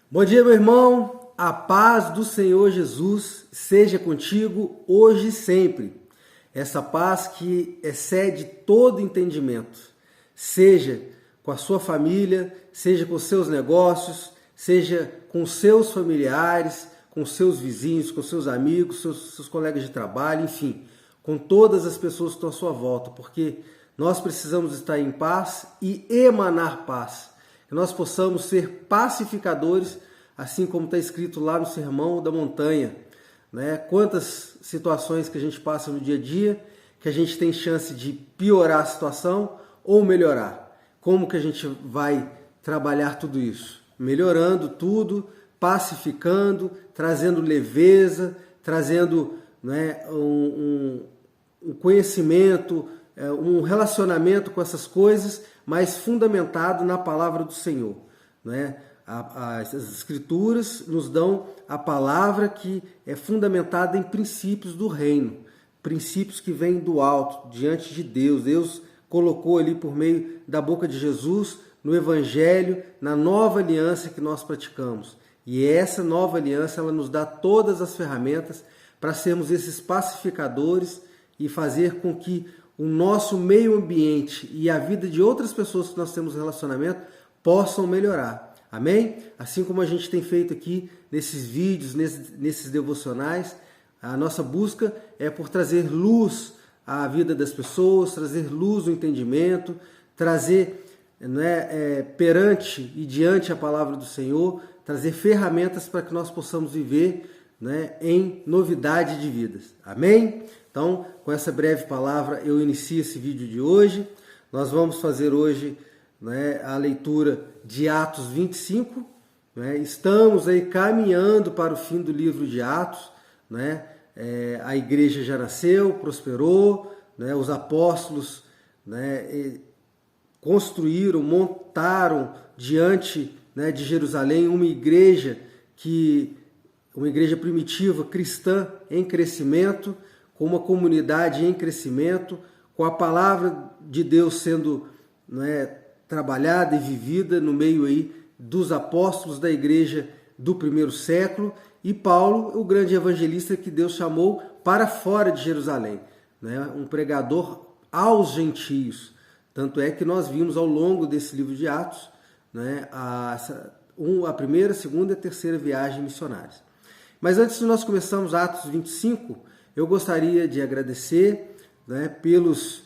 Bom dia, meu irmão. A paz do Senhor Jesus seja contigo hoje e sempre. Essa paz que excede todo entendimento, seja com a sua família, seja com seus negócios, seja com seus familiares, com seus vizinhos, com seus amigos, seus colegas de trabalho, enfim, com todas as pessoas que estão à sua volta, porque nós precisamos estar em paz e emanar paz. Que nós possamos ser pacificadores, assim como está escrito lá no Sermão da Montanha, né? Quantas situações que a gente passa no dia a dia, que a gente tem chance de piorar a situação ou melhorar. Como que a gente vai trabalhar tudo isso? Melhorando tudo, pacificando, trazendo leveza, trazendo, né, um conhecimento, um relacionamento com essas coisas, mas fundamentado na palavra do Senhor, né? As Escrituras nos dão a palavra que é fundamentada em princípios do reino, princípios que vêm do alto, diante de Deus. Deus colocou ali por meio da boca de Jesus, no Evangelho, na nova aliança que nós praticamos. E essa nova aliança, ela nos dá todas as ferramentas para sermos esses pacificadores e fazer com que o nosso meio ambiente e a vida de outras pessoas que nós temos relacionamento possam melhorar. Amém? Assim como a gente tem feito aqui nesses vídeos, nesses devocionais, a nossa busca é por trazer luz à vida das pessoas, trazer luz no entendimento, trazer, né, perante e diante a palavra do Senhor, trazer ferramentas para que nós possamos viver, né, em novidade de vidas. Amém? Então, com essa breve palavra, eu inicio esse vídeo de hoje. Nós vamos fazer hoje, né, a leitura de Atos 25. Né? Estamos aí caminhando para o fim do livro de Atos. Né? A igreja já nasceu, prosperou, né? Os apóstolos, né, construíram, montaram diante, né, de Jerusalém uma igreja primitiva, cristã em crescimento, com uma comunidade em crescimento, com a palavra de Deus sendo, né, trabalhada e vivida no meio aí dos apóstolos da igreja do primeiro século, e Paulo, o grande evangelista que Deus chamou para fora de Jerusalém, né? Um pregador aos gentios. Tanto é que nós vimos ao longo desse livro de Atos, né, a primeira, segunda e terceira viagem missionárias. Mas antes de nós começarmos Atos 25, eu gostaria de agradecer, né, pelos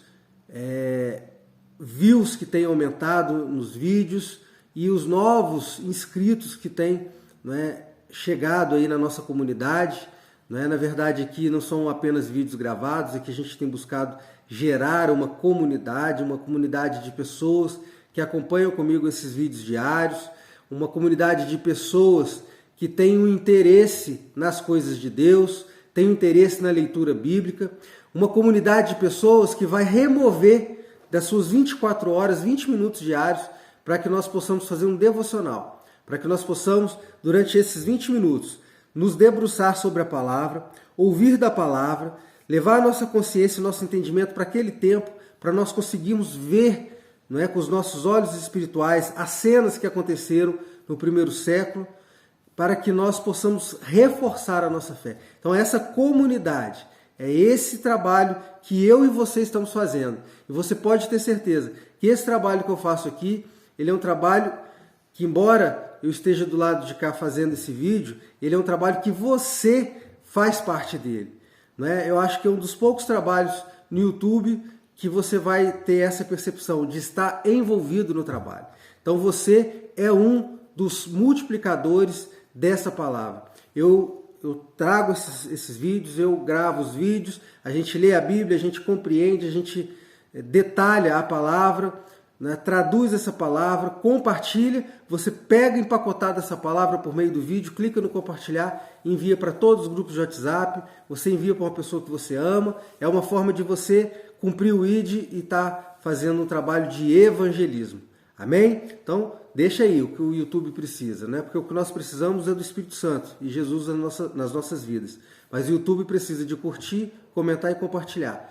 views que têm aumentado nos vídeos e os novos inscritos que têm, né, chegado aí na nossa comunidade. Né? Na verdade, aqui não são apenas vídeos gravados, aqui a gente tem buscado gerar uma comunidade de pessoas que acompanham comigo esses vídeos diários, uma comunidade de pessoas que têm um interesse nas coisas de Deus, têm um interesse na leitura bíblica, uma comunidade de pessoas que vai remover das suas 24 horas, 20 minutos diários, para que nós possamos fazer um devocional, para que nós possamos, durante esses 20 minutos, nos debruçar sobre a palavra, ouvir da palavra, levar a nossa consciência e nosso entendimento para aquele tempo, para nós conseguirmos ver, não é, com os nossos olhos espirituais as cenas que aconteceram no primeiro século, para que nós possamos reforçar a nossa fé. Então essa comunidade, é esse trabalho que eu e você estamos fazendo. E você pode ter certeza que esse trabalho que eu faço aqui, ele é um trabalho que, embora eu esteja do lado de cá fazendo esse vídeo, ele é um trabalho que você faz parte dele. Né? Eu acho que é um dos poucos trabalhos no YouTube que você vai ter essa percepção de estar envolvido no trabalho. Então você é um dos multiplicadores dessa palavra. Eu trago esses vídeos, eu gravo os vídeos, a gente lê a Bíblia, a gente compreende, a gente detalha a palavra, né, traduz essa palavra, compartilha, você pega empacotada essa palavra por meio do vídeo, clica no compartilhar, envia para todos os grupos de WhatsApp, você envia para uma pessoa que você ama, é uma forma de você cumprir o ID e estar fazendo um trabalho de evangelismo. Amém? Então, deixa aí o que o YouTube precisa, né? Porque o que nós precisamos é do Espírito Santo e Jesus nas nossas vidas. Mas o YouTube precisa de curtir, comentar e compartilhar.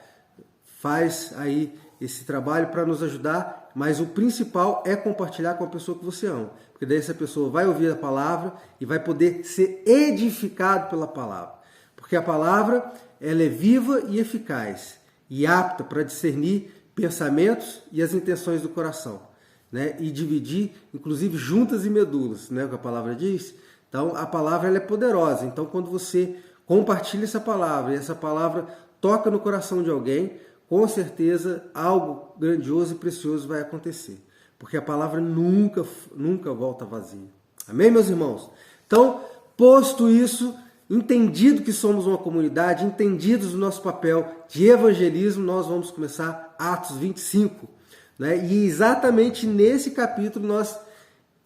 Faz aí esse trabalho para nos ajudar, mas o principal é compartilhar com a pessoa que você ama. porque daí essa pessoa vai ouvir a palavra e vai poder ser edificado pela palavra. Porque a palavra, ela é viva e eficaz e apta para discernir pensamentos e as intenções do coração, né? E dividir, inclusive, juntas e medulas, né? O que a palavra diz. Então, a palavra ela é poderosa. Então, quando você compartilha essa palavra e essa palavra toca no coração de alguém, com certeza algo grandioso e precioso vai acontecer. Porque a palavra nunca volta vazia. Amém, meus irmãos? Então, posto isso, entendido que somos uma comunidade, entendidos do nosso papel de evangelismo, nós vamos começar Atos 25. Né? E exatamente nesse capítulo nós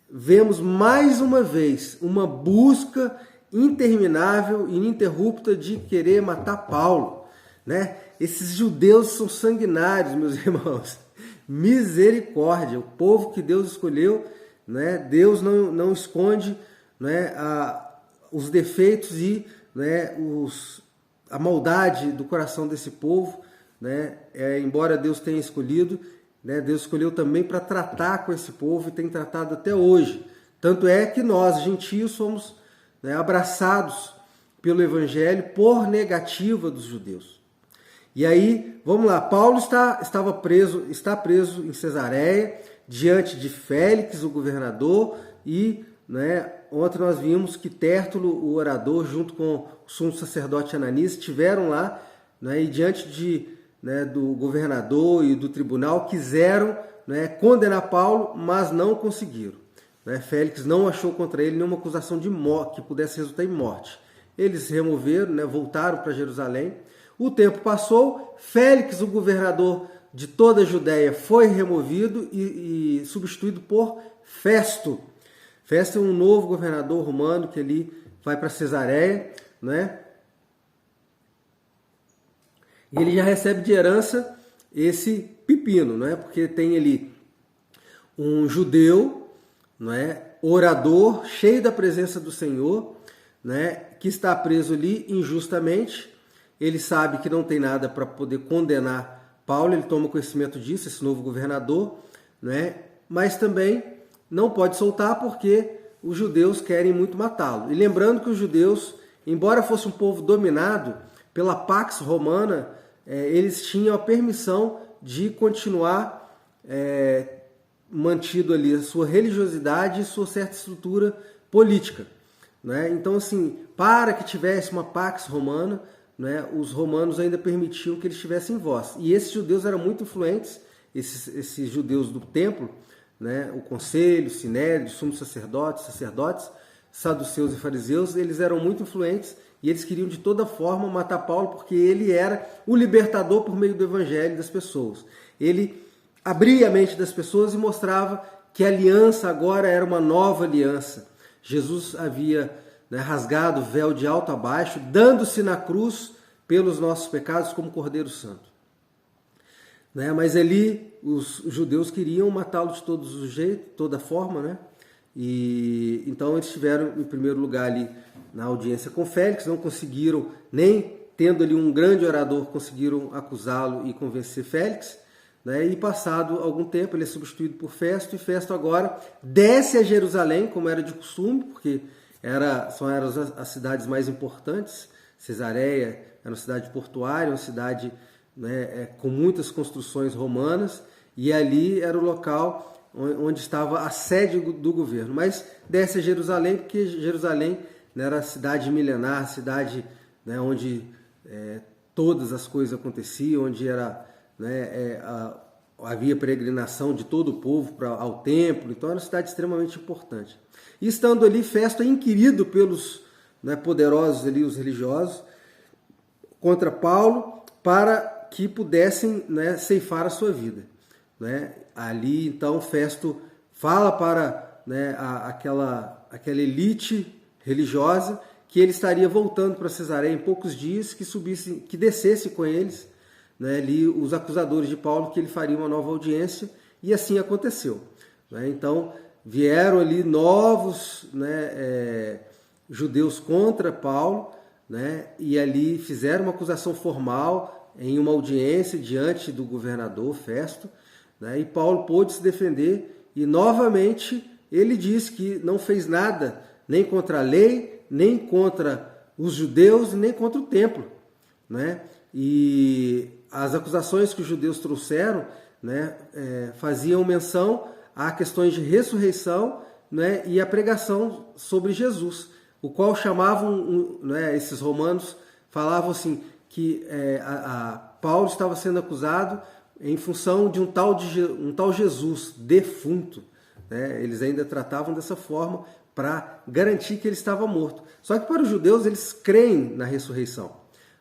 vemos mais uma vez uma busca interminável e ininterrupta de querer matar Paulo. Né? Esses judeus são sanguinários, meus irmãos. Misericórdia, o povo que Deus escolheu, né? Deus não esconde, né, os defeitos e, né, a maldade do coração desse povo, né? Embora Deus tenha escolhido, né, Deus escolheu também para tratar com esse povo e tem tratado até hoje. Tanto é que nós, gentios, somos, né, abraçados pelo Evangelho por negativa dos judeus. E aí, vamos lá, Paulo está preso em Cesareia, diante de Félix, o governador, e, né, ontem nós vimos que Tértulo, o orador, junto com o sumo sacerdote Ananias, estiveram lá, né, e diante do governador e do tribunal, quiseram, né, condenar Paulo, mas não conseguiram. Né? Félix não achou contra ele nenhuma acusação de morte, que pudesse resultar em morte. Eles se removeram, né, voltaram para Jerusalém. O tempo passou, Félix, o governador de toda a Judéia, foi removido e substituído por Festo. Festo é um novo governador romano que ele vai para Cesareia, né? E ele já recebe de herança esse pepino, né? Porque tem ali um judeu, né, orador, cheio da presença do Senhor, né, que está preso ali injustamente. Ele sabe que não tem nada para poder condenar Paulo, ele toma conhecimento disso, esse novo governador, né? Mas também não pode soltar porque os judeus querem muito matá-lo. E lembrando que os judeus, embora fosse um povo dominado pela Pax Romana, eles tinham a permissão de continuar mantido ali a sua religiosidade e sua certa estrutura política. Né? Então, assim, para que tivesse uma Pax Romana, né, os romanos ainda permitiam que eles tivessem voz. E esses judeus eram muito influentes, esses judeus do templo, né, o conselho, o sinédrio, sumos sacerdotes, saduceus e fariseus, eles eram muito influentes e eles queriam de toda forma matar Paulo porque ele era o libertador por meio do evangelho das pessoas. Ele abria a mente das pessoas e mostrava que a aliança agora era uma nova aliança. Jesus havia, né, rasgado o véu de alto a baixo, dando-se na cruz pelos nossos pecados como Cordeiro Santo. Né? Mas ali os judeus queriam matá-lo de todos os jeitos, toda forma, né? E então eles estiveram em primeiro lugar ali na audiência com Félix, não conseguiram, nem tendo ali um grande orador, conseguiram acusá-lo e convencer Félix. Né? E passado algum tempo ele é substituído por Festo, e Festo agora desce a Jerusalém, como era de costume, porque são as cidades mais importantes. Cesareia era uma cidade portuária, uma cidade, né, com muitas construções romanas, e ali era o local onde estava a sede do governo. Mas desce a Jerusalém, porque Jerusalém, né, era a cidade milenar, a cidade, né, onde todas as coisas aconteciam, onde era, né, havia peregrinação de todo o povo ao templo. Então era uma cidade extremamente importante. E estando ali, Festo é inquirido pelos, né, poderosos ali, os religiosos, contra Paulo, para que pudessem, né, ceifar a sua vida. Né? Ali, então, Festo fala para, né, aquela elite religiosa que ele estaria voltando para Cesareia em poucos dias, que descesse com eles, né, ali os acusadores de Paulo, que ele faria uma nova audiência, e assim aconteceu. Né? Então, vieram ali novos, né, judeus contra Paulo, né, e ali fizeram uma acusação formal em uma audiência diante do governador Festo, né, e Paulo pôde se defender e novamente ele diz que não fez nada nem contra a lei, nem contra os judeus, nem contra o templo, né? E as acusações que os judeus trouxeram, né, faziam menção a questões de ressurreição, né, e a pregação sobre Jesus, o qual chamavam, né, esses romanos falavam assim, que Paulo estava sendo acusado em função de um tal Jesus defunto, né? Eles ainda tratavam dessa forma para garantir que ele estava morto. Só que para os judeus eles creem na ressurreição,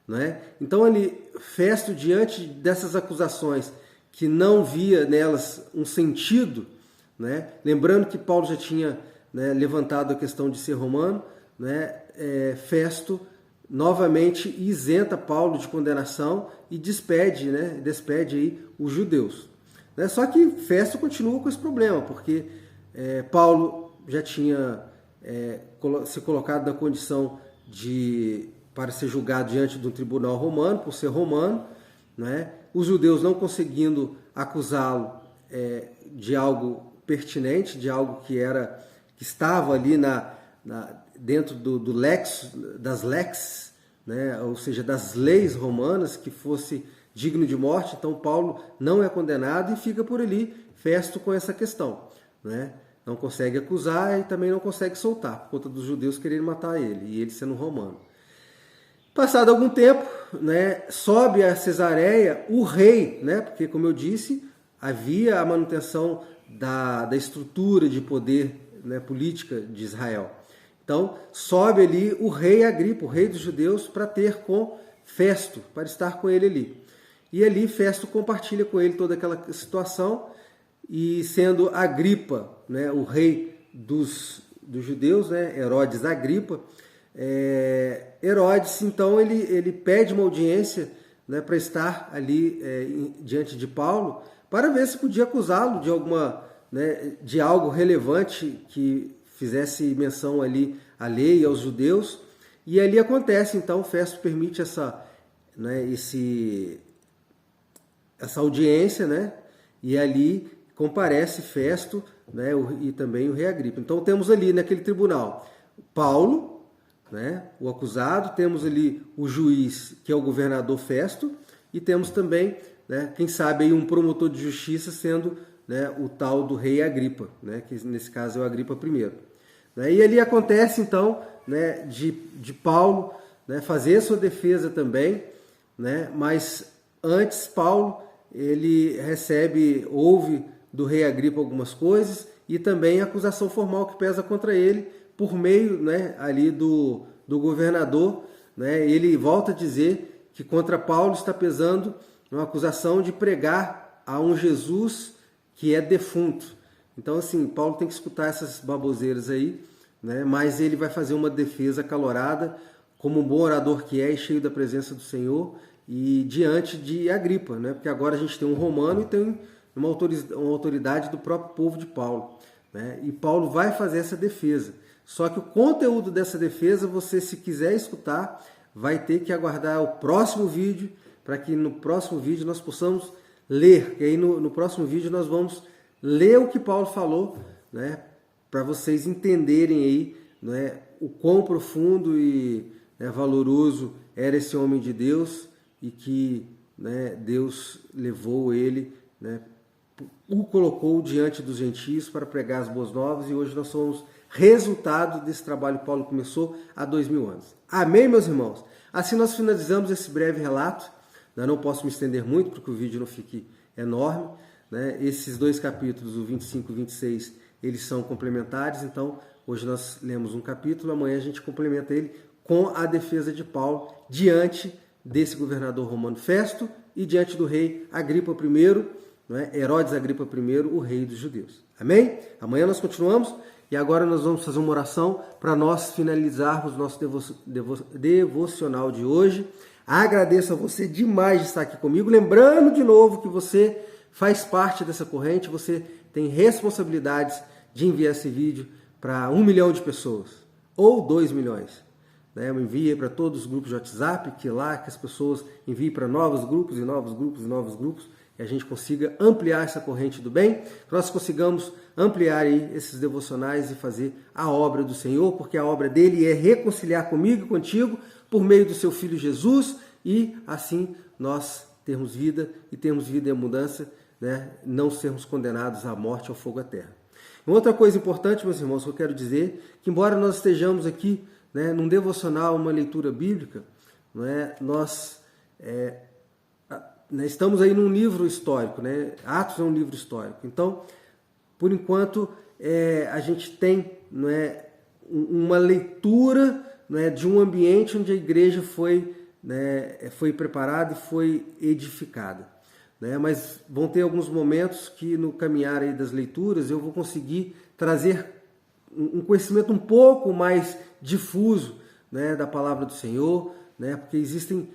né? Então Festo, diante dessas acusações que não via nelas um sentido, né? Lembrando que Paulo já tinha, né, levantado a questão de ser romano, né? Festo novamente isenta Paulo de condenação e despede aí os judeus. Né? Só que Festo continua com esse problema, porque Paulo já tinha se colocado na condição para ser julgado diante de um tribunal romano, por ser romano, né? Os judeus não conseguindo acusá-lo de algo pertinente, de algo que estava ali dentro das lex, né? Ou seja, das leis romanas, que fosse digno de morte. Então Paulo não é condenado e fica por ali, Festo, com essa questão, né? Não consegue acusar e também não consegue soltar, por conta dos judeus quererem matar ele, e ele sendo romano. Passado algum tempo, né, sobe a Cesareia o rei, né? Porque, como eu disse, havia a manutenção da estrutura de poder, né, política de Israel. Então, sobe ali o rei Agripa, o rei dos judeus, para ter com Festo, para estar com ele ali. E ali Festo compartilha com ele toda aquela situação, e sendo Agripa, né, o rei dos judeus, né, Herodes Agripa, Herodes, então, ele pede uma audiência, né, para estar ali diante de Paulo, para ver se podia acusá-lo de algo relevante que fizesse menção ali à lei e aos judeus. E ali acontece, então, Festo permite essa audiência, né? E ali comparece Festo, né? E também o rei Agripa. Então temos ali naquele tribunal Paulo, né? O acusado, temos ali o juiz, que é o governador Festo, e temos também, né, quem sabe aí um promotor de justiça sendo, né, o tal do rei Agripa, né? Que nesse caso é o Agripa I. E ali acontece, então, né, de Paulo, né, fazer sua defesa também, né, mas antes Paulo ele ouve do rei Agripa algumas coisas e também a acusação formal que pesa contra ele por meio, né, ali do governador, né. Ele volta a dizer que contra Paulo está pesando uma acusação de pregar a um Jesus que é defunto. Então, assim, Paulo tem que escutar essas baboseiras aí, né? Mas ele vai fazer uma defesa acalorada, como um bom orador que é, e cheio da presença do Senhor, e diante de Agripa, né? Porque agora a gente tem um romano e tem uma autoridade do próprio povo de Paulo, né? E Paulo vai fazer essa defesa. Só que o conteúdo dessa defesa, você, se quiser escutar, vai ter que aguardar o próximo vídeo, para que no próximo vídeo nós possamos ler. E aí no próximo vídeo nós vamos ler o que Paulo falou, né, para vocês entenderem aí, né, o quão profundo e, né, valoroso era esse homem de Deus, e que, né, Deus levou ele, né, o colocou diante dos gentios para pregar as boas novas, e hoje nós somos resultado desse trabalho que Paulo começou há 2000 anos. Amém, meus irmãos? Assim nós finalizamos esse breve relato. Eu não posso me estender muito, porque o vídeo não fique enorme, né? Esses dois capítulos, o 25 e 26, eles são complementares. Então, hoje nós lemos um capítulo, amanhã a gente complementa ele com a defesa de Paulo diante desse governador romano Festo e diante do rei Agripa I, né? Herodes Agripa I, o rei dos judeus. Amém? Amanhã nós continuamos, e agora nós vamos fazer uma oração para nós finalizarmos o nosso devocional de hoje. Agradeço a você demais de estar aqui comigo. Lembrando de novo que você faz parte dessa corrente, você tem responsabilidades de enviar esse vídeo para 1 milhão de pessoas, ou 2 milhões. Né? Envie para todos os grupos de WhatsApp, que as pessoas enviem para novos grupos e novos grupos e novos grupos, a gente consiga ampliar essa corrente do bem, que nós consigamos ampliar aí esses devocionais e fazer a obra do Senhor, porque a obra dele é reconciliar comigo e contigo por meio do seu Filho Jesus, e assim nós termos vida e termos vida em abundância, né? Não sermos condenados à morte, ao fogo eterno. Uma outra coisa importante, meus irmãos, que eu quero dizer, que embora nós estejamos aqui, né, num devocional, uma leitura bíblica, né, nós estamos aí num livro histórico, né? Atos é um livro histórico. Então, por enquanto, a gente tem, não é, uma leitura, não é, de um ambiente onde a igreja foi, né, foi preparada e foi edificada. Né? Mas vão ter alguns momentos que no caminhar aí das leituras eu vou conseguir trazer um conhecimento um pouco mais difuso, né, da palavra do Senhor, né, porque existem,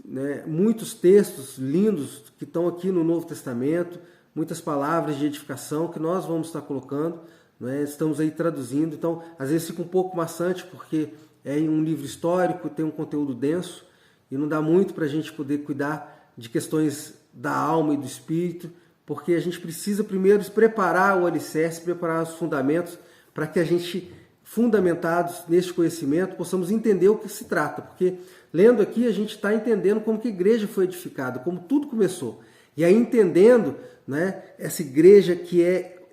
né, muitos textos lindos que estão aqui no Novo Testamento, muitas palavras de edificação que nós vamos estar colocando, né, estamos aí traduzindo, então às vezes fica um pouco maçante porque é um livro histórico, tem um conteúdo denso e não dá muito para a gente poder cuidar de questões da alma e do espírito, porque a gente precisa primeiro preparar o alicerce, preparar os fundamentos para que a gente, fundamentados neste conhecimento, possamos entender o que se trata, porque lendo aqui a gente está entendendo como que a igreja foi edificada, como tudo começou. E aí entendendo, né, essa igreja que é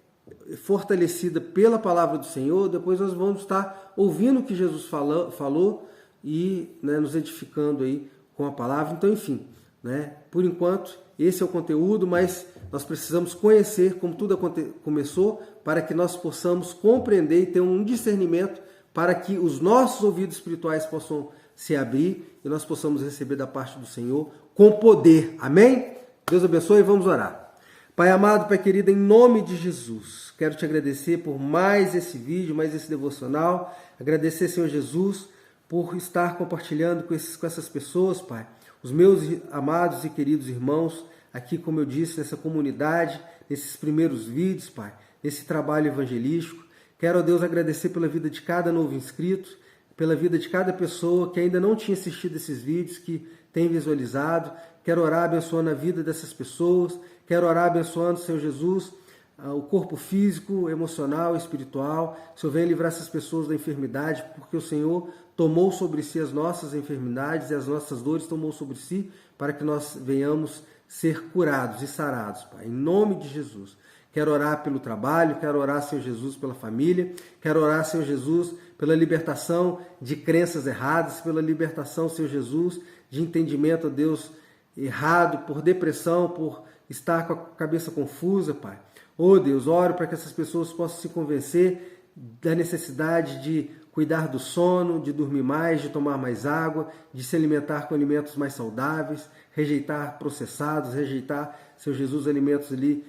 fortalecida pela palavra do Senhor, depois nós vamos estar ouvindo o que Jesus falou e, né, nos edificando aí com a palavra. Então, enfim, né, por enquanto, esse é o conteúdo, mas nós precisamos conhecer como tudo começou para que nós possamos compreender e ter um discernimento para que os nossos ouvidos espirituais possam se abrir e nós possamos receber da parte do Senhor com poder. Amém? Deus abençoe e vamos orar. Pai amado, Pai querido, em nome de Jesus, quero te agradecer por mais esse vídeo, mais esse devocional. Agradecer, Senhor Jesus, por estar compartilhando com essas pessoas, Pai, os meus amados e queridos irmãos, aqui, como eu disse, nessa comunidade, nesses primeiros vídeos, Pai, nesse trabalho evangelístico. Quero, ó Deus, agradecer pela vida de cada novo inscrito, pela vida de cada pessoa que ainda não tinha assistido esses vídeos, que tem visualizado. Quero orar abençoando a vida dessas pessoas. Quero orar abençoando, Senhor Jesus, o corpo físico, emocional, espiritual. O Senhor venha livrar essas pessoas da enfermidade, porque o Senhor tomou sobre si as nossas enfermidades e as nossas dores tomou sobre si para que nós venhamos ser curados e sarados, Pai, em nome de Jesus. Quero orar pelo trabalho, quero orar, Senhor Jesus, pela família, quero orar, Senhor Jesus, pela libertação de crenças erradas, pela libertação, Senhor Jesus, de entendimento, ó Deus, errado, por depressão, por estar com a cabeça confusa, Pai. Ó Deus, oro para que essas pessoas possam se convencer da necessidade de cuidar do sono, de dormir mais, de tomar mais água, de se alimentar com alimentos mais saudáveis, rejeitar processados, rejeitar, Senhor Jesus, alimentos ali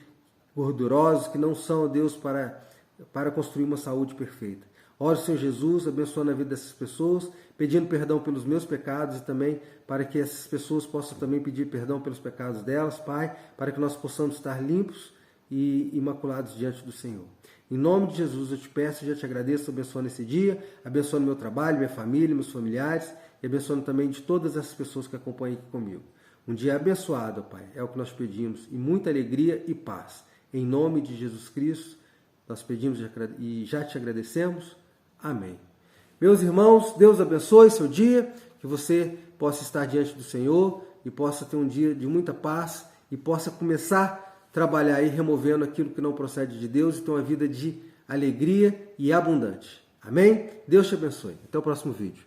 gordurosos que não são, ó Deus, para construir uma saúde perfeita. Oro, Senhor Jesus, abençoando a vida dessas pessoas, pedindo perdão pelos meus pecados e também para que essas pessoas possam também pedir perdão pelos pecados delas, Pai, para que nós possamos estar limpos e imaculados diante do Senhor. Em nome de Jesus eu te peço e já te agradeço, abençoando esse dia, abençoando meu trabalho, minha família, meus familiares e abençoando também de todas essas pessoas que acompanham aqui comigo. Um dia abençoado, Pai, é o que nós pedimos, e muita alegria e paz. Em nome de Jesus Cristo, nós pedimos e já te agradecemos. Amém. Meus irmãos, Deus abençoe seu dia, que você possa estar diante do Senhor e possa ter um dia de muita paz e possa começar a trabalhar aí removendo aquilo que não procede de Deus e ter uma vida de alegria e abundante. Amém? Deus te abençoe. Até o próximo vídeo.